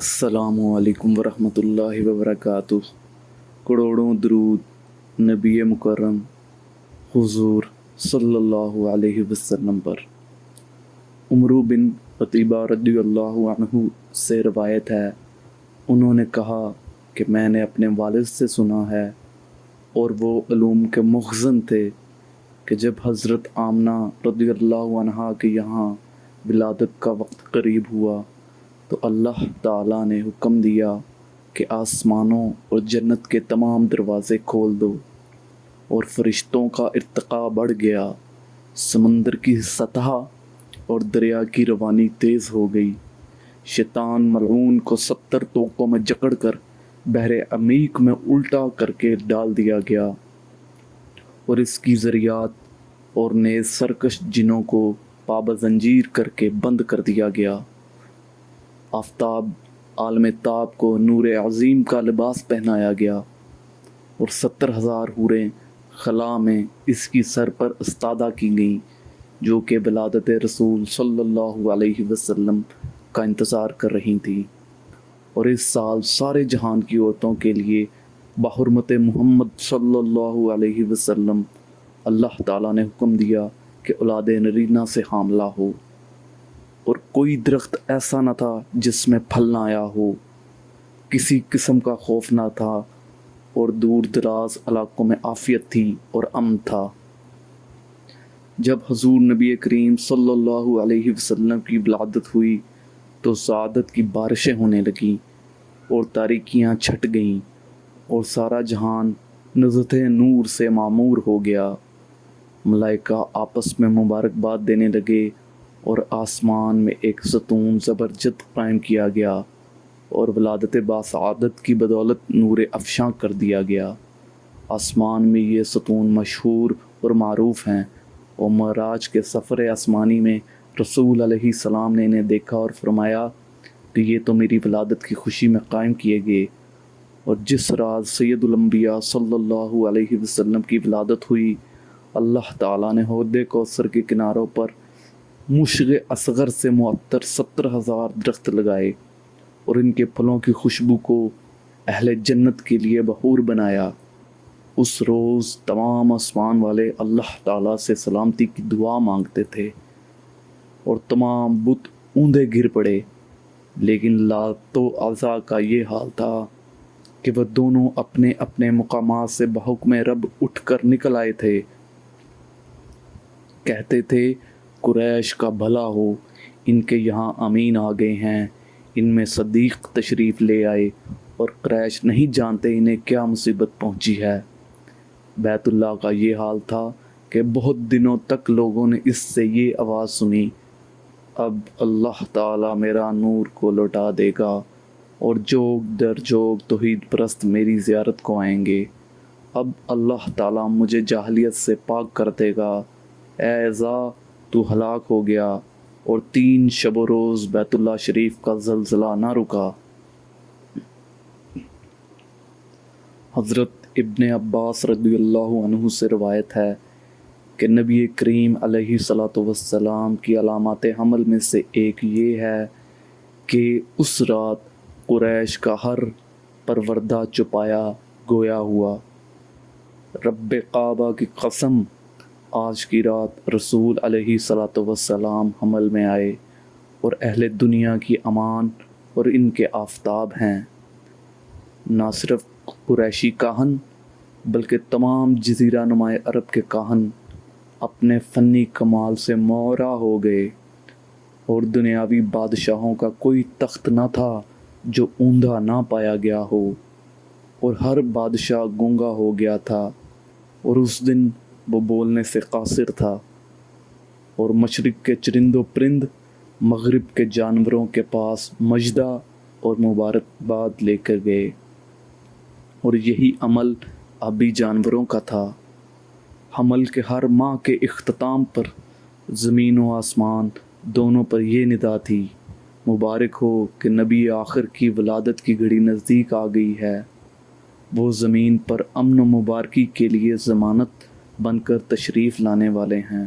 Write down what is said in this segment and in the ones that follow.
السلام علیکم ورحمۃ اللہ وبرکاتہ۔ کروڑوں درود نبی مکرم حضور صلی اللہ علیہ وسلم پر۔ عمرو بن قتیبہ رضی اللہ عنہ سے روایت ہے، انہوں نے کہا کہ میں نے اپنے والد سے سنا ہے، اور وہ علوم کے مخزن تھے، کہ جب حضرت آمنہ رضی اللہ عنہا کے یہاں ولادت کا وقت قریب ہوا تو اللہ تعالیٰ نے حکم دیا کہ آسمانوں اور جنت کے تمام دروازے کھول دو، اور فرشتوں کا ارتقاء بڑھ گیا، سمندر کی سطح اور دریا کی روانی تیز ہو گئی، شیطان ملعون کو 70 طوقوں میں جکڑ کر بحر عمیق میں الٹا کر کے ڈال دیا گیا، اور اس کی ذریات اور نیز سرکش جنوں کو پابند زنجیر کر کے بند کر دیا گیا۔ آفتاب عالم تاب کو نور عظیم کا لباس پہنایا گیا، اور 70,000 حوریں خلا میں اس کی سر پر استادہ کی گئیں، جو کہ ولادت رسول صلی اللہ علیہ وسلم کا انتظار کر رہی تھیں۔ اور اس سال سارے جہان کی عورتوں کے لیے بحرمت محمد صلی اللہ علیہ وسلم اللہ تعالیٰ نے حکم دیا کہ اولاد نرینہ سے حاملہ ہو، اور کوئی درخت ایسا نہ تھا جس میں پھل نہ آیا ہو، کسی قسم کا خوف نہ تھا، اور دور دراز علاقوں میں عافیت تھی اور امن تھا۔ جب حضور نبی کریم صلی اللہ علیہ وسلم کی ولادت ہوئی تو سعادت کی بارشیں ہونے لگیں، اور تاریکیاں چھٹ گئیں، اور سارا جہان نظرت نور سے معمور ہو گیا۔ ملائکہ آپس میں مبارکباد دینے لگے، اور آسمان میں ایک ستون زبرجد قائم کیا گیا، اور ولادت باسعادت کی بدولت نور افشاں کر دیا گیا۔ آسمان میں یہ ستون مشہور اور معروف ہیں، اور معراج کے سفر آسمانی میں رسول علیہ السلام نے انہیں دیکھا اور فرمایا کہ یہ تو میری ولادت کی خوشی میں قائم کیے گئے۔ اور جس راز سید الانبیاء صلی اللہ علیہ وسلم کی ولادت ہوئی، اللہ تعالیٰ نے حوض کوثر کے کناروں پر مشق اصغر سے معطر 70,000 درخت لگائے، اور ان کے پھلوں کی خوشبو کو اہل جنت کے لیے بحور بنایا۔ اس روز تمام آسمان والے اللہ تعالیٰ سے سلامتی کی دعا مانگتے تھے، اور تمام بت اوندے گر پڑے، لیکن لات و عزا کا یہ حال تھا کہ وہ دونوں اپنے اپنے مقامات سے بحکم رب اٹھ کر نکل آئے تھے۔ کہتے تھے، قریش کا بھلا ہو، ان کے یہاں امین آ گئے ہیں، ان میں صدیق تشریف لے آئے، اور قریش نہیں جانتے انہیں کیا مصیبت پہنچی ہے۔ بیت اللہ کا یہ حال تھا کہ بہت دنوں تک لوگوں نے اس سے یہ آواز سنی، اب اللہ تعالیٰ میرا نور کو لوٹا دے گا، اور جوگ در جوگ توحید پرست میری زیارت کو آئیں گے، اب اللہ تعالیٰ مجھے جاہلیت سے پاک کر دے گا، اے عزا تو ہلاک ہو گیا۔ اور 3 شب و روز بیت اللہ شریف کا زلزلہ نہ رکا۔ حضرت ابن عباس رضی اللہ عنہ سے روایت ہے کہ نبی کریم علیہ الصلاۃ والسلام کی علامات حمل میں سے ایک یہ ہے کہ اس رات قریش کا ہر پروردہ چھپایا گویا ہوا۔ رب کعبہ کی قسم، آج کی رات رسول علیہ الصلاۃ والسلام حمل میں آئے، اور اہل دنیا کی امان اور ان کے آفتاب ہیں۔ نہ صرف قریشی کاہن بلکہ تمام جزیرہ نمائے عرب کے کاہن اپنے فنی کمال سے مورا ہو گئے، اور دنیاوی بادشاہوں کا کوئی تخت نہ تھا جو اوندا نہ پایا گیا ہو، اور ہر بادشاہ گونگا ہو گیا تھا، اور اس دن وہ بولنے سے قاصر تھا، اور مشرق کے چرند و پرند مغرب کے جانوروں کے پاس مجدہ اور مبارکباد لے کر گئے، اور یہی عمل آبی جانوروں کا تھا۔ حمل کے ہر ماہ کے اختتام پر زمین و آسمان دونوں پر یہ ندا تھی، مبارک ہو کہ نبی آخر کی ولادت کی گھڑی نزدیک آ گئی ہے، وہ زمین پر امن و مبارکی کے لیے ضمانت بن کر تشریف لانے والے ہیں۔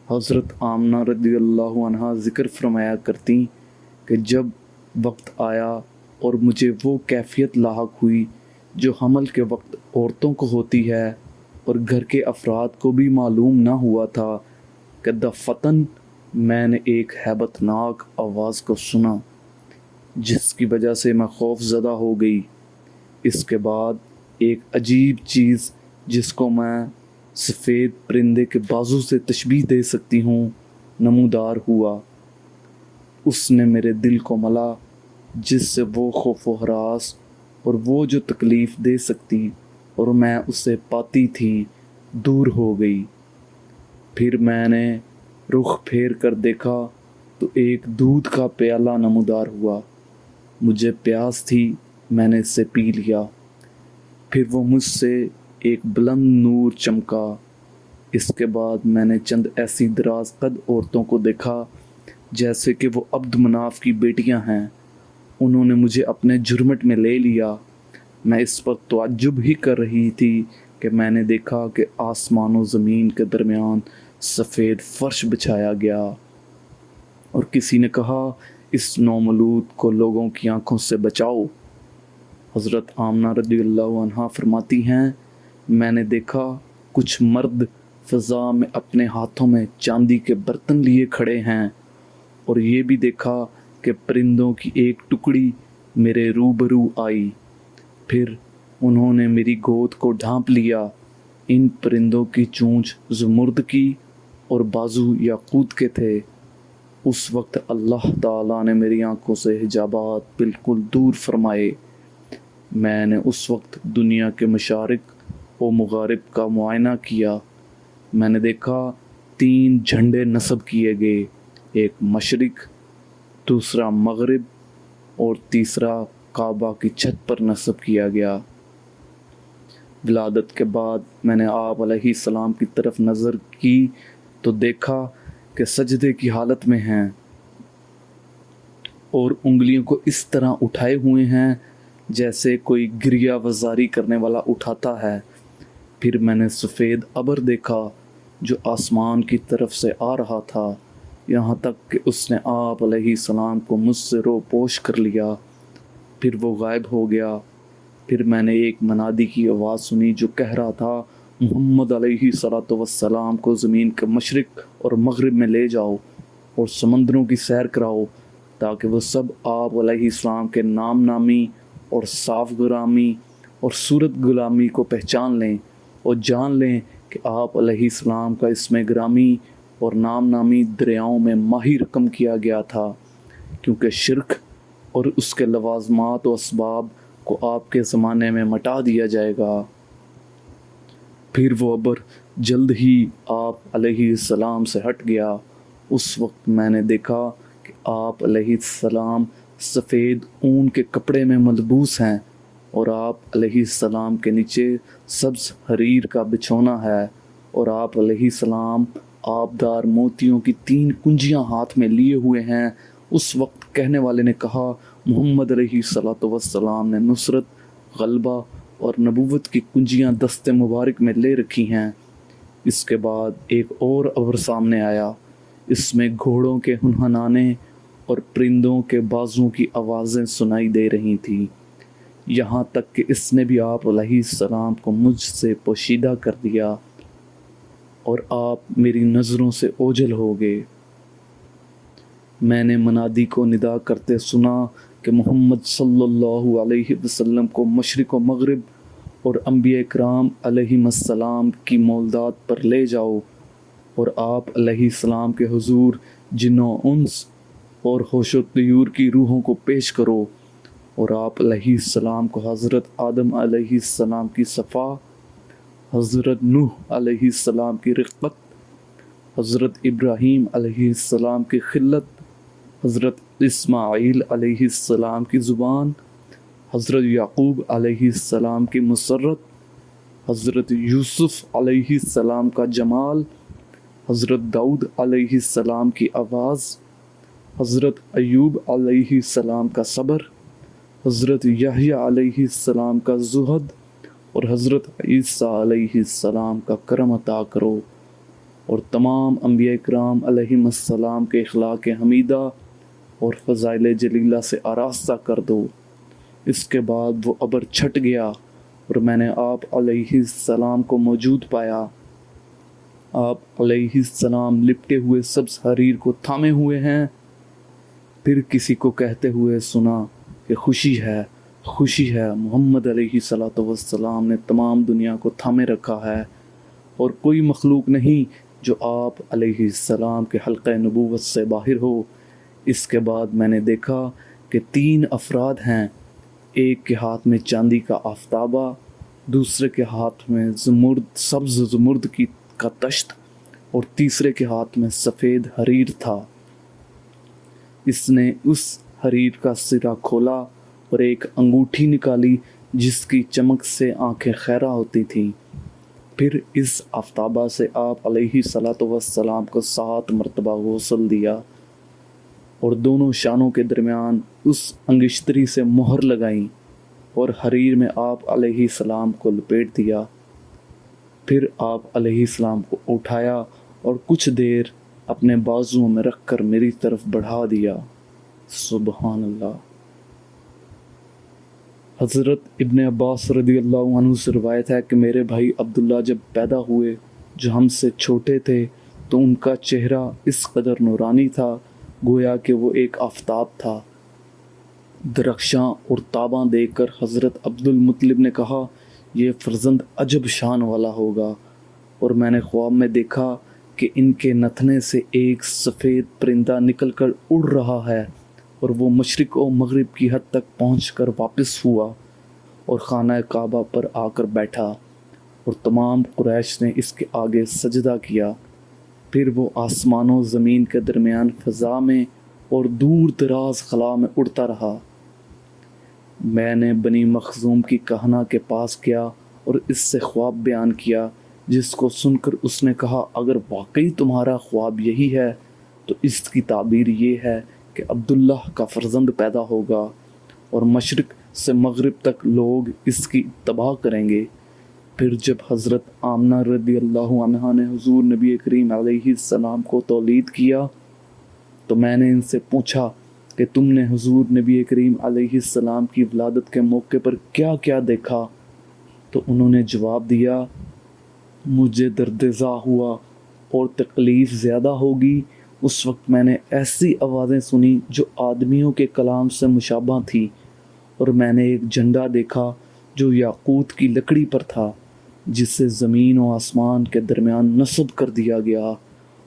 حضرت آمنہ رضی اللہ عنہا ذکر فرمایا کرتی کہ جب وقت آیا اور مجھے وہ کیفیت لاحق ہوئی جو حمل کے وقت عورتوں کو ہوتی ہے، اور گھر کے افراد کو بھی معلوم نہ ہوا تھا کہ دفتن میں نے ایک ہیبت ناک آواز کو سنا جس کی وجہ سے میں خوف زدہ ہو گئی۔ اس کے بعد ایک عجیب چیز جس کو میں سفید پرندے کے بازو سے تشبیہ دے سکتی ہوں نمودار ہوا۔ اس نے میرے دل کو ملا، جس سے وہ خوف و ہراس اور وہ جو تکلیف دے سکتی اور میں اسے پاتی تھی دور ہو گئی۔ پھر میں نے رخ پھیر کر دیکھا تو ایک دودھ کا پیالہ نمودار ہوا۔ مجھے پیاس تھی، میں نے اسے پی لیا۔ پھر وہ مجھ سے ایک بلند نور چمکا۔ اس کے بعد میں نے چند ایسی دراز قد عورتوں کو دیکھا جیسے کہ وہ عبد مناف کی بیٹیاں ہیں۔ انہوں نے مجھے اپنے جھرمٹ میں لے لیا۔ میں اس پر تعجب ہی کر رہی تھی کہ میں نے دیکھا کہ آسمان و زمین کے درمیان سفید فرش بچھایا گیا، اور کسی نے کہا اس نومولود کو لوگوں کی آنکھوں سے بچاؤ۔ حضرت آمنہ رضی اللہ عنہا فرماتی ہیں، میں نے دیکھا کچھ مرد فضا میں اپنے ہاتھوں میں چاندی کے برتن لیے کھڑے ہیں، اور یہ بھی دیکھا کہ پرندوں کی ایک ٹکڑی میرے روبرو آئی۔ پھر انہوں نے میری گود کو ڈھانپ لیا۔ ان پرندوں کی چونچ زمرد کی اور بازو یاقوت کے تھے۔ اس وقت اللہ تعالیٰ نے میری آنکھوں سے حجابات بالکل دور فرمائے۔ میں نے اس وقت دنیا کے مشارق و مغارب کا معائنہ کیا۔ میں نے دیکھا 3 جھنڈے نصب کیے گئے، ایک مشرق، دوسرا مغرب اور تیسرا کعبہ کی چھت پر نصب کیا گیا۔ ولادت کے بعد میں نے آپ علیہ السلام کی طرف نظر کی تو دیکھا کہ سجدے کی حالت میں ہیں اور انگلیوں کو اس طرح اٹھائے ہوئے ہیں جیسے کوئی گریہ وزاری کرنے والا اٹھاتا ہے۔ پھر میں نے سفید ابر دیکھا جو آسمان کی طرف سے آ رہا تھا، یہاں تک کہ اس نے آپ علیہ السلام کو مجھ سے رو پوش کر لیا۔ پھر وہ غائب ہو گیا۔ پھر میں نے ایک منادی کی آواز سنی جو کہہ رہا تھا، محمد علیہ الصلوۃ والسلام کو زمین کے مشرق اور مغرب میں لے جاؤ اور سمندروں کی سیر کراؤ، تاکہ وہ سب آپ علیہ السلام کے نام نامی اور صاف غلامی اور صورت غلامی کو پہچان لیں اور جان لیں کہ آپ علیہ السلام کا اسم گرامی اور نام نامی دریاؤں میں ماہی رقم کیا گیا تھا، کیونکہ شرک اور اس کے لوازمات و اسباب کو آپ کے زمانے میں مٹا دیا جائے گا۔ پھر وہ ابر جلد ہی آپ علیہ السلام سے ہٹ گیا۔ اس وقت میں نے دیکھا کہ آپ علیہ السلام سفید اون کے کپڑے میں ملبوس ہیں، اور آپ علیہ السلام کے نیچے سبز حریر کا بچھونا ہے، اور آپ علیہ السلام آبدار موتیوں کی 3 کنجیاں ہاتھ میں لیے ہوئے ہیں۔ اس وقت کہنے والے نے کہا، محمد علیہ الصلوۃ والسلام نے نصرت، غلبہ اور نبوت کی کنجیاں دست مبارک میں لے رکھی ہیں۔ اس کے بعد ایک اور ابر سامنے آیا، اس میں گھوڑوں کے ہنہنانے اور پرندوں کے بازوں کی آوازیں سنائی دے رہی تھیں، یہاں تک کہ اس نے بھی آپ علیہ السلام کو مجھ سے پوشیدہ کر دیا اور آپ میری نظروں سے اوجھل ہو گئے۔ میں نے منادی کو ندا کرتے سنا کہ محمد صلی اللہ علیہ وسلم کو مشرق و مغرب اور انبیاء کرام علیہم السلام کی مولدات پر لے جاؤ، اور آپ علیہ السلام کے حضور جن و انس اور ہوش و طیور کی روحوں کو پیش کرو، اور آپ علیہ السلام کو حضرت آدم علیہ السلام کی صفا، حضرت نوح علیہ السلام کی رقت، حضرت ابراہیم علیہ السلام کی خلت، حضرت اسماعیل علیہ السلام کی زبان، حضرت یعقوب علیہ السلام کی مسرت، حضرت یوسف علیہ السلام کا جمال، حضرت داؤد علیہ السلام کی آواز، حضرت ایوب علیہ السلام کا صبر، حضرت یحییٰ علیہ السلام کا زہد، اور حضرت عیسیٰ علیہ السلام کا کرم عطا کرو، اور تمام انبیاء کرام علیہم السلام کے اخلاق حمیدہ اور فضائل جلیلہ سے آراستہ کر دو۔ اس کے بعد وہ ابر چھٹ گیا اور میں نے آپ علیہ السلام کو موجود پایا۔ آپ علیہ السلام لپٹے ہوئے سبز حریر کو تھامے ہوئے ہیں۔ پھر کسی کو کہتے ہوئے سنا کہ خوشی ہے، خوشی ہے، محمد علیہ السلام نے تمام دنیا کو تھامے رکھا ہے اور کوئی مخلوق نہیں جو آپ علیہ السلام کے حلقہ نبوت سے باہر ہو۔ اس کے بعد میں نے دیکھا کہ 3 افراد ہیں، ایک کے ہاتھ میں چاندی کا آفتابہ، دوسرے کے ہاتھ میں سبز زمرد کا تشت اور تیسرے کے ہاتھ میں سفید حریر تھا۔ اس نے اس حریر کا سرا کھولا اور ایک انگوٹھی نکالی جس کی چمک سے آنکھیں خیرہ ہوتی تھیں۔ پھر اس آفتابہ سے آپ علیہ السلام کو 7 مرتبہ غسل دیا اور دونوں شانوں کے درمیان اس انگشتری سے مہر لگائیں اور حریر میں آپ علیہ السلام کو لپیٹ دیا۔ پھر آپ علیہ السلام کو اٹھایا اور کچھ دیر اپنے بازوؤں میں رکھ کر میری طرف بڑھا دیا۔ سبحان اللہ۔ حضرت ابن عباس رضی اللہ عنہ سے روایت ہے کہ میرے بھائی عبداللہ جب پیدا ہوئے جو ہم سے چھوٹے تھے تو ان کا چہرہ اس قدر نورانی تھا گویا کہ وہ ایک آفتاب تھا۔ درخشاں اور تاباں دیکھ کر حضرت عبد المطلب نے کہا یہ فرزند عجب شان والا ہوگا، اور میں نے خواب میں دیکھا کہ ان کے نتھنے سے ایک سفید پرندہ نکل کر اڑ رہا ہے اور وہ مشرق و مغرب کی حد تک پہنچ کر واپس ہوا اور خانہ کعبہ پر آ کر بیٹھا اور تمام قریش نے اس کے آگے سجدہ کیا۔ پھر وہ آسمان و زمین کے درمیان فضا میں اور دور دراز خلا میں اڑتا رہا۔ میں نے بنی مخزوم کی کہنا کے پاس کیا اور اس سے خواب بیان کیا، جس کو سن کر اس نے کہا اگر واقعی تمہارا خواب یہی ہے تو اس کی تعبیر یہ ہے کہ عبداللہ کا فرزند پیدا ہوگا اور مشرق سے مغرب تک لوگ اس کی اتباع کریں گے۔ پھر جب حضرت آمنہ رضی اللہ عنہا نے حضور نبی کریم علیہ السلام کو تولید کیا تو میں نے ان سے پوچھا کہ تم نے حضور نبی کریم علیہ السلام کی ولادت کے موقع پر کیا کیا دیکھا؟ تو انہوں نے جواب دیا مجھے درد ذا ہوا اور تکلیف زیادہ ہوگی۔ اس وقت میں نے ایسی آوازیں سنی جو آدمیوں کے کلام سے مشابہ تھی، اور میں نے ایک جھنڈا دیکھا جو یاقوت کی لکڑی پر تھا جسے زمین و آسمان کے درمیان نصب کر دیا گیا،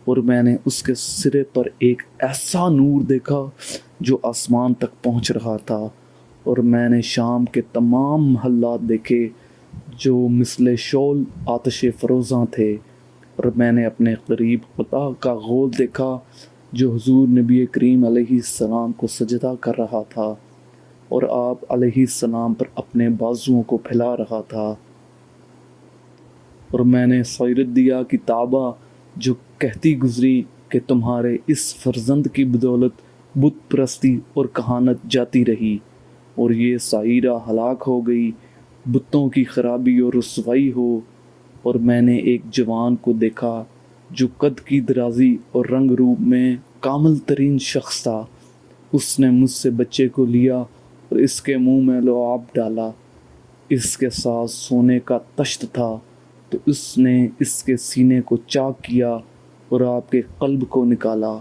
اور میں نے اس کے سرے پر ایک ایسا نور دیکھا جو آسمان تک پہنچ رہا تھا، اور میں نے شام کے تمام محلات دیکھے جو مثل شعل آتش فروزاں تھے، اور میں نے اپنے قریب قطع کا غول دیکھا جو حضور نبی کریم علیہ السلام کو سجدہ کر رہا تھا اور آپ علیہ السلام پر اپنے بازوؤں کو پھیلا رہا تھا، اور میں نے سیرت دیا کتابہ جو کہتی گزری کہ تمہارے اس فرزند کی بدولت بت پرستی اور کہانت جاتی رہی اور یہ سائرہ ہلاک ہو گئی، بتوں کی خرابی اور رسوائی ہو۔ اور میں نے ایک جوان کو دیکھا جو قد کی درازی اور رنگ روپ میں کامل ترین شخص تھا۔ اس نے مجھ سے بچے کو لیا اور اس کے منہ میں لعاب ڈالا، اس کے ساتھ سونے کا تشت تھا، تو اس نے اس کے سینے کو چاک کیا اور آپ کے قلب کو نکالا،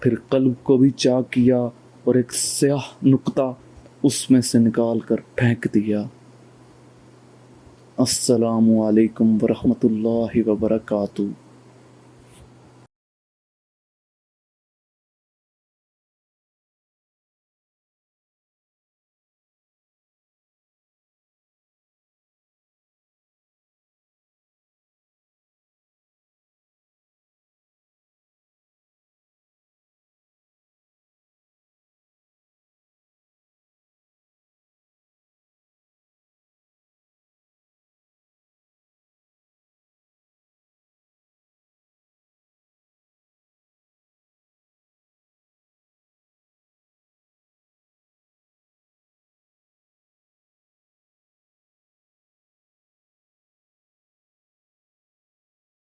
پھر قلب کو بھی چاک کیا اور ایک سیاہ نقطہ اس میں سے نکال کر پھینک دیا۔ السلام علیکم ورحمۃ اللہ وبرکاتہ۔